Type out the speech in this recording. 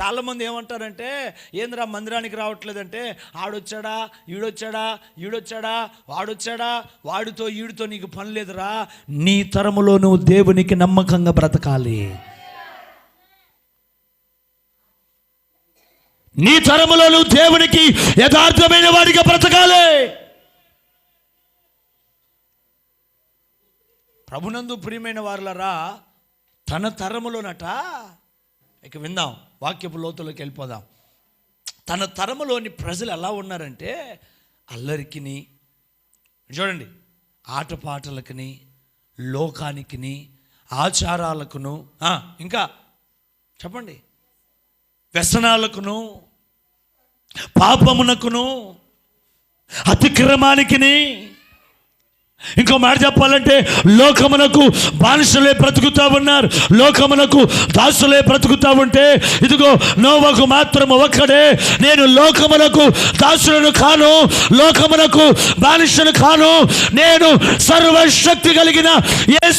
చాలామంది ఏమంటారంటే, ఏంద్రా మందిరానికి రావట్లేదంటే, ఆడొచ్చాడా ఈడొచ్చాడా ఈడొచ్చాడా వాడొచ్చాడా, వాడితో ఈడితో నీకు పని లేదురా. నీ తరములో నువ్వు దేవునికి నమ్మకంగా బ్రతకాలి. నీ తరములో నువ్వు దేవునికి యథార్థమైన వాడిగా బ్రతకాలి. ప్రభునందు ప్రియమైన వారులారా, తన తరములోనట, ఇక విందాం, వాక్యపు లోతులోకి వెళ్ళిపోదాం. తన తరములోని ప్రజలు ఎలా ఉన్నారంటే, అల్లరికిని, చూడండి, ఆటపాటలకుని, లోకానికిని, ఆచారాలకును, ఇంకా చెప్పండి, వ్యసనాలకును, పాపమునకును, అతిక్రమానికిని, ఇంకో మాట చెప్పాలంటే లోకమునకు బానిసలే బ్రతుకుతా ఉన్నారు. లోకమునకు దాసులే బ్రతుకుతా ఉంటే, ఇదిగో నోవకు మాత్రం ఒక్కడే, నేను లోకమునకు దాసులను కాను, లోకమునకు బానిసను కాను, నేను సర్వశక్తి కలిగిన యేసు